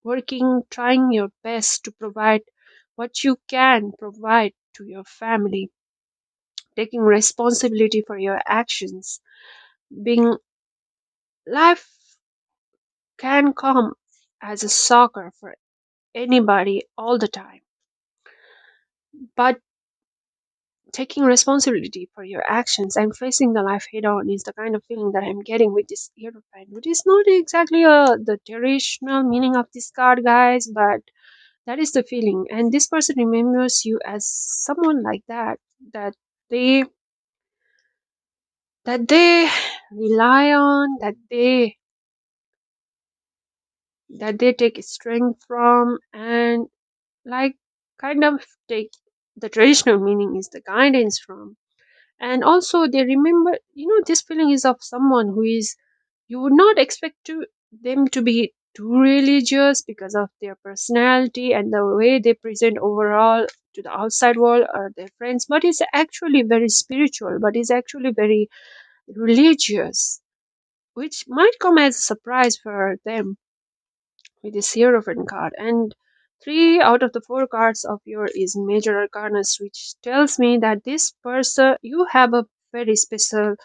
working, trying your best to provide what you can provide to your family, taking responsibility for your actions, being life can come as a soccer for anybody all the time, but taking responsibility for your actions and facing the life head on is the kind of feeling that I'm getting with this European. It is not exactly the traditional meaning of this card, guys, but that is the feeling. And this person remembers you as someone like that, that they they rely on, that they take strength from, and like kind of take the traditional meaning is the guidance from. And also they remember, this feeling is of someone who is, you would not expect to them to be too religious because of their personality and the way they present overall to the outside world or their friends, but is actually very spiritual, but is actually very religious, which might come as a surprise for them with this Hierophant card. And three out of the four cards of your is Major Arcanus, which tells me that this person, you have a very special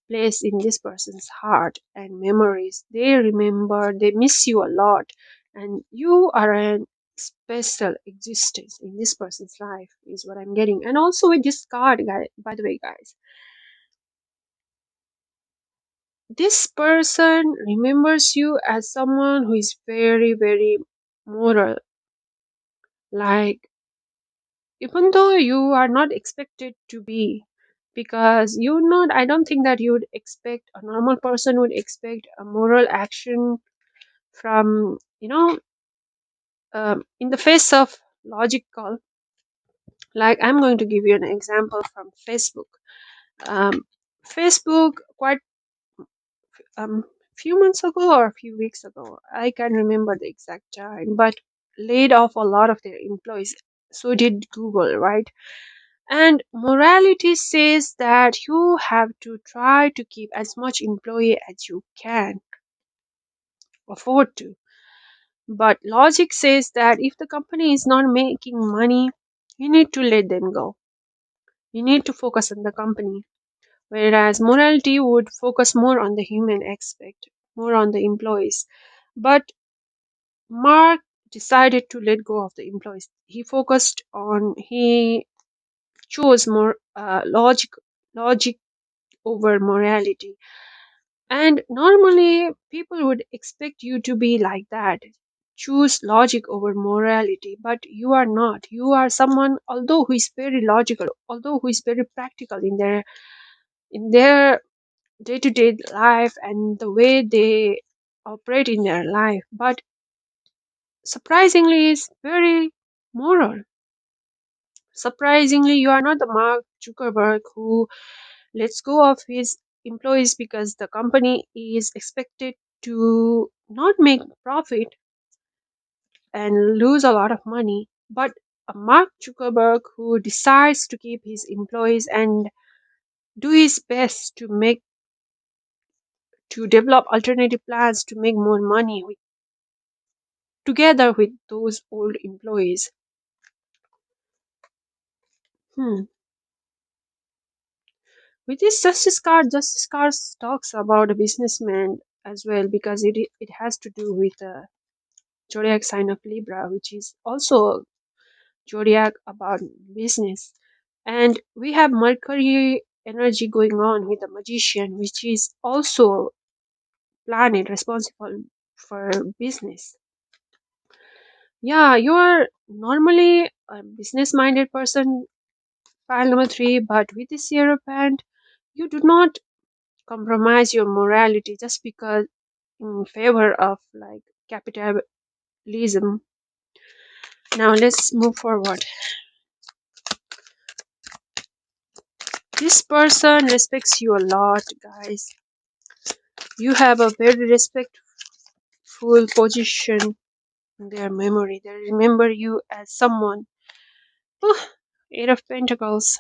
place in this person's heart and memories. They remember, they miss you a lot, and you are a special existence in this person's life, is what I'm getting. And also with this card, guy, by the way, guys, this person remembers you as someone who is very, very moral. Like, even though you are not expected to be, because you not, I don't think that you would expect, a normal person would expect a moral action from, in the face of logical. Like, I'm going to give you an example from Facebook. um, Facebook, quite few months ago or a few weeks ago, I can't remember the exact time, but laid off a lot of their employees. So did Google, right? And morality says that you have to try to keep as much employee as you can afford to. But logic says that if the company is not making money, you need to let them go. You need to focus on the company. whereas morality would focus more on the human aspect, more on the employees. But Mark decided to let go of the employees. He chose more logic over morality. And normally, people would expect you to be like that, choose logic over morality, but you are not. You are someone, although who is very logical, although who is very practical in their day-to-day life and the way they operate in their life, but surprisingly is very moral. Surprisingly, you are not the Mark Zuckerberg who lets go of his employees because the company is expected to not make profit and lose a lot of money, but a Mark Zuckerberg who decides to keep his employees and do his best to develop alternative plans to make more money together with those old employees. Hmm. With this Justice card talks about a businessman as well because it has to do with the zodiac sign of Libra, which is also zodiac about business. And we have Mercury energy going on with the magician, which is also planet responsible for business. Yeah, you are normally a business minded person, pile number three, but with this Hierophant, you do not compromise your morality just because in favor of like capitalism. Now let's move forward. This person respects you a lot, guys. You have a very respectful position in their memory. They remember you as someone. Oh, Eight of Pentacles.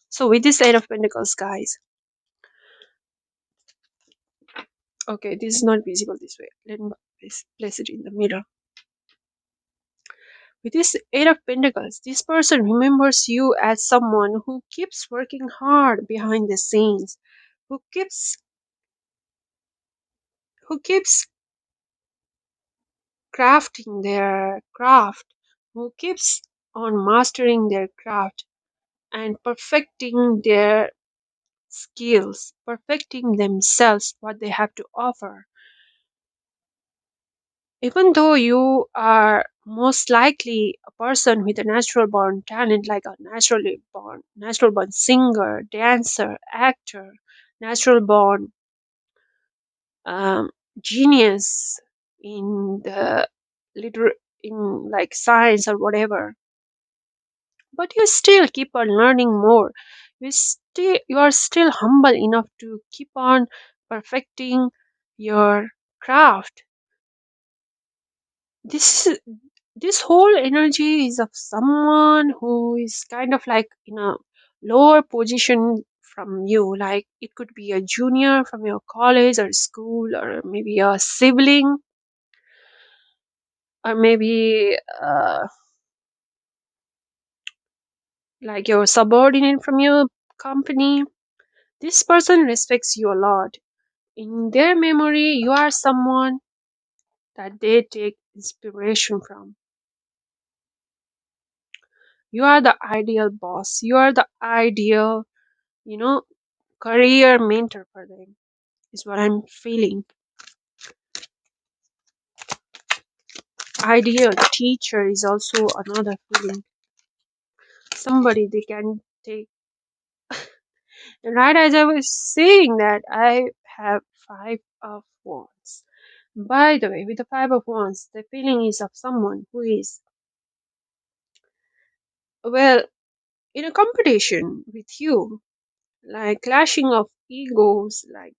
So with this Eight of Pentacles, guys. Okay, this is not visible this way. Let me place it in the middle. With this Eight of Pentacles, this person remembers you as someone who keeps working hard behind the scenes, who keeps who keeps crafting their craft, who keeps on mastering their craft and perfecting their skills, perfecting themselves, what they have to offer. Even though you are most likely a person with a natural born talent, like a natural born singer, dancer, actor, natural born um, genius in the in like science or whatever, but you still keep on learning more. You are still humble enough to keep on perfecting your craft. This is this whole energy is of someone who is kind of like in a lower position from you, like it could be a junior from your college or school, or maybe a sibling, or maybe like your subordinate from your company. This person respects you a lot. In their memory, you are someone that they take inspiration from. You are the ideal boss. You are the ideal, you know, career mentor for them, is what I'm feeling. Ideal teacher is also another feeling. Somebody they can take. And right as I was saying that, I have Five of Wands. By the way, with the Five of Wands, the feeling is of someone who is, well, in a competition with you, like clashing of egos, like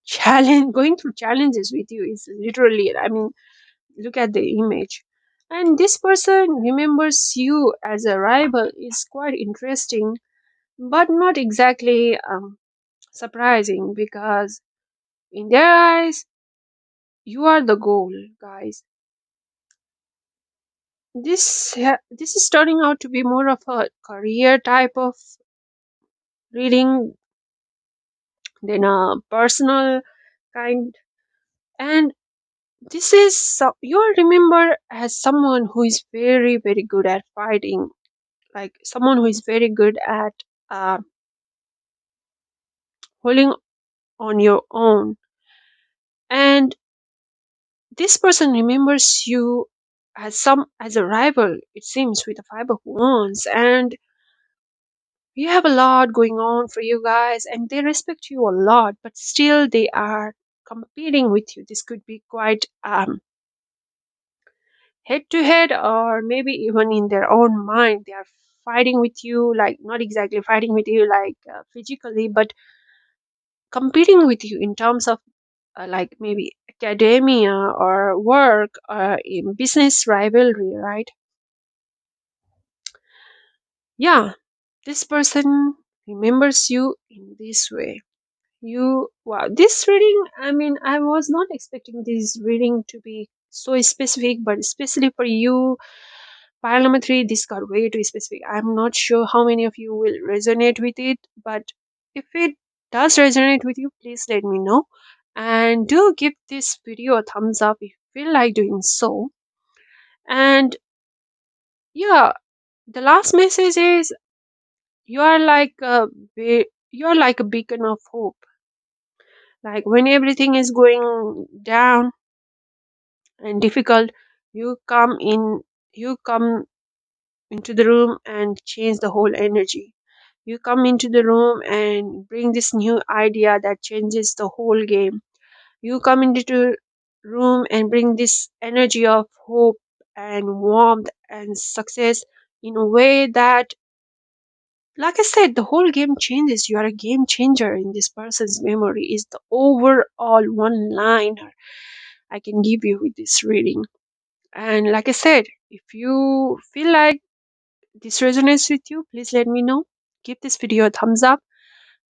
challenge, going through challenges with you is literally, I mean, look at the image. And this person remembers you as a rival is quite interesting, but not exactly surprising because in their eyes, you are the goal, guys. This is turning out to be more of a career type of reading, then a personal kind. And this is you are remembered as someone who is very, very good at fighting, like someone who is very good at uh, holding on your own. And this person remembers you as a rival, it seems, with a 5 of wands. And you have a lot going on for you guys, and they respect you a lot, but still they are competing with you. This could be quite head to head, or maybe even in their own mind they are fighting with you, like not exactly fighting with you like physically, but competing with you in terms of like maybe academia or work or in business rivalry, right? Yeah, this person remembers you in this way. You, wow, this reading, I mean, I was not expecting this reading to be so specific, but especially for you, file number 3, this got way too specific. I'm not sure how many of you will resonate with it, but if it does resonate with you, please let me know. And do give this video a thumbs up if you feel like doing so. And yeah, the last message is you are like you are like a beacon of hope. Like when everything is going down and difficult, you come into the room and change the whole energy. You come into the room and bring this new idea that changes the whole game. You come into the room and bring this energy of hope and warmth and success in a way that, like I said, the whole game changes. You are a game changer in this person's memory, is the overall one liner I can give you with this reading. And like I said, if you feel like this resonates with you, please let me know. Give this video a thumbs up.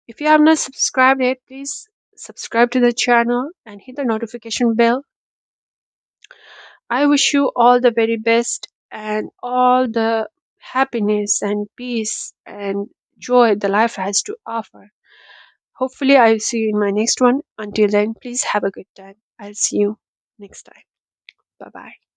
If you have not subscribed yet, please subscribe to the channel and hit the notification bell. I wish you all the very best and all the happiness and peace and joy the life has to offer. Hopefully, I'll see you in my next one. Until then, please have a good time. I'll see you next time. Bye bye.